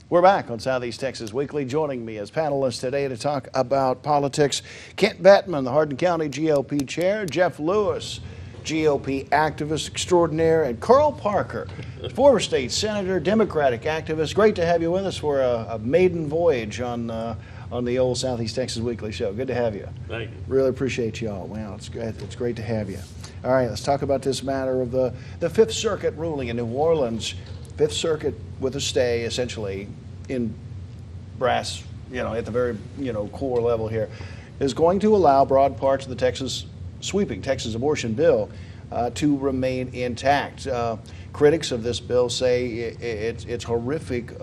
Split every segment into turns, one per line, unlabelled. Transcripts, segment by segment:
We're back on Southeast Texas Weekly. Joining me as panelists today to talk about politics, Kent Bettman, the Hardin County GOP chair, Jeff Lewis, GOP activist extraordinaire, and Carl Parker, former state senator, Democratic activist. Great to have you with us for a maiden voyage on the old Southeast Texas Weekly show. Good to have you.
Thank you.
Really appreciate you all. Wow, it's great to have you. All right, let's talk about this matter of the Fifth Circuit ruling in New Orleans. Fifth Circuit with a stay, essentially, in brass, at the very, core level here, is going to allow broad parts of the sweeping Texas abortion bill to remain intact. Critics of this bill say it's horrific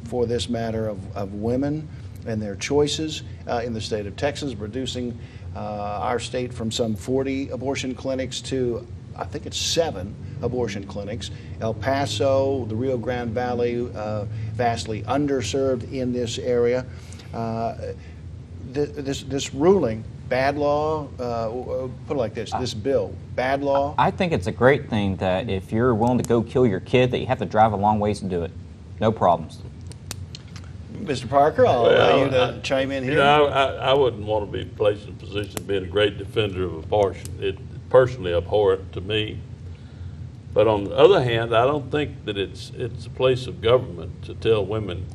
for this matter of women and their choices in the state of Texas, reducing our state from some 40 abortion clinics to, I think it's 7 abortion clinics. El Paso, the Rio Grande Valley, vastly underserved in this area. This ruling, bad law, put it like this bill, bad law?
I think it's a great thing that if you're willing to go kill your kid, that you have to drive a long ways to do it. No problems.
Mr. Parker, I'll allow you to chime in here.
I wouldn't want to be placed in a position of being a great defender of abortion. It's personally abhorrent to me. But on the other hand, I don't think that it's a place of government to tell women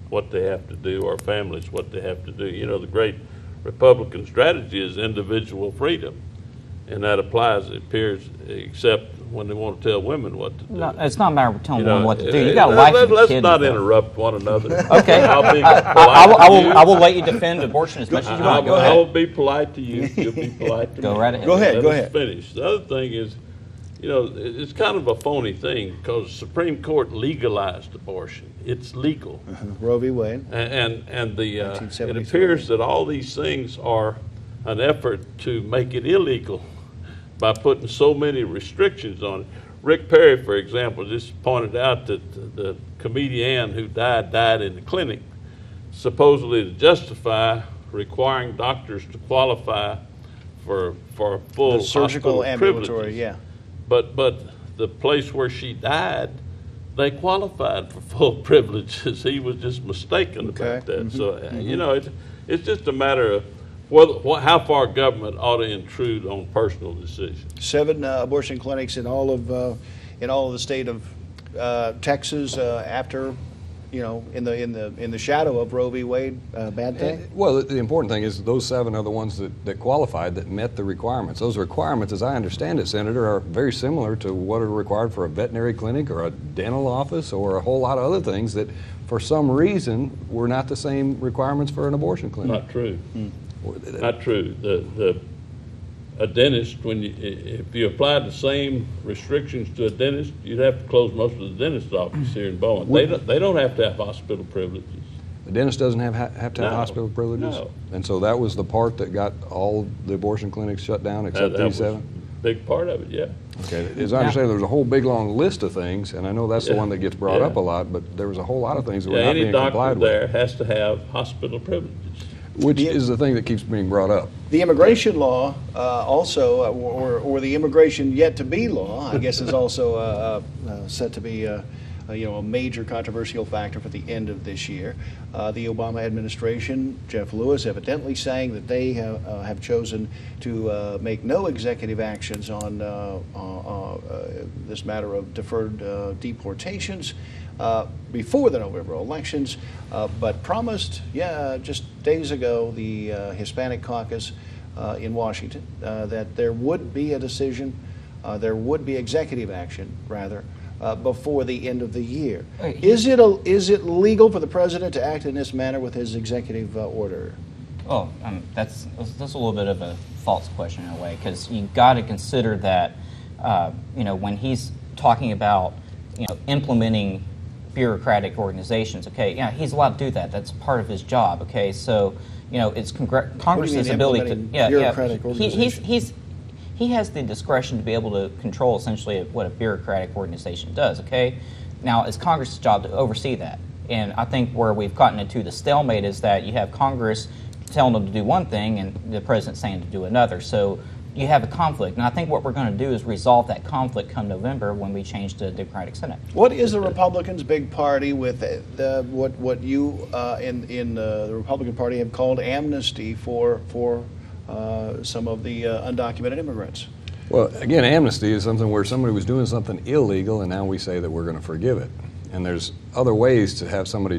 what they have to do or families what they have to do. The great Republican strategy is individual freedom, and that applies, it appears, except when they want to tell women what to do.
No, it's not a matter of telling women what to do. You got a life for the
Let's
kids.
not interrupt one another.
Okay. I will let you defend abortion as much as you want. Go ahead.
I will be polite to you. You'll be polite to me.
Go right ahead.
Go ahead.
Let us finish. The other thing is, it's kind of a phony thing because the Supreme Court legalized abortion. It's legal.
Roe v. Wade.
And it appears that all these things are an effort to make it illegal by putting so many restrictions on it. Rick Perry, for example, just pointed out that the comedian who died in the clinic, supposedly to justify requiring doctors to qualify for full
the surgical ambulatory,
privileges.
yeah.
But the place where she died, they qualified for full privileges. He was just mistaken about that.
Mm-hmm.
So it's just a matter of how far government ought to intrude on personal decisions.
7 abortion clinics in all of the state of Texas after, in the shadow of Roe v. Wade. Bad thing.
Well, the important thing is those 7 are the ones that qualified, that met the requirements. Those requirements, as I understand it, Senator, are very similar to what are required for a veterinary clinic or a dental office or a whole lot of other things that, for some reason, were not the same requirements for an abortion clinic.
Not true. Not true. A dentist, if you applied the same restrictions to a dentist, you'd have to close most of the dentist office here in Bowen. They don't have to have hospital privileges.
The dentist doesn't have to have hospital privileges?
No.
And so that was the part that got all the abortion clinics shut down except these 7?
A big part of it, yeah.
Okay. As I understand, there's a whole big long list of things, and I know that's the one that gets brought up a lot, but there was a whole lot of things that were not being complied with.
Any doctor there has to have hospital privileges.
Which is the thing that keeps being brought up.
The immigration law also, or the immigration yet to be law, I guess, is also set to be a major controversial factor for the end of this year. The Obama administration, Jeff Lewis, evidently saying that they have chosen to make no executive actions on this matter of deferred deportations before the November elections, but promised, just days ago, the Hispanic caucus in Washington, that there would be a decision, there would be executive action, rather, before the end of the year. Is it legal for the president to act in this manner with his executive order?
Well, that's a little bit of a false question in a way, because you got to consider that, when he's talking about, implementing bureaucratic organizations. Okay, yeah, he's allowed to do that. That's part of his job. Okay, so it's Congress's ability to
bureaucratic organizations?
He has the discretion to be able to control essentially what a bureaucratic organization does. Okay, now it's Congress's job to oversee that, and I think where we've gotten into the stalemate is that you have Congress telling them to do one thing and the president saying to do another. So you have a conflict. And I think what we're going to do is resolve that conflict come November when we change the Democratic Senate.
What is the Republicans' big party with what you in the Republican Party have called amnesty for some of the undocumented immigrants?
Well, again, amnesty is something where somebody was doing something illegal, and now we say that we're going to forgive it. And there's other ways to have somebody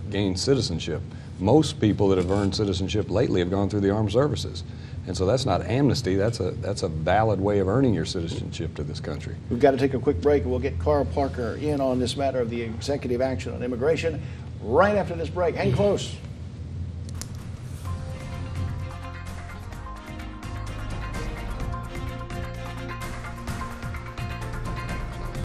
gain citizenship. Most people that have earned citizenship lately have gone through the armed services. And so that's not amnesty, that's a valid way of earning your citizenship to this country.
We've got to take a quick break, and we'll get Carl Parker in on this matter of the executive action on immigration right after this break. Hang close.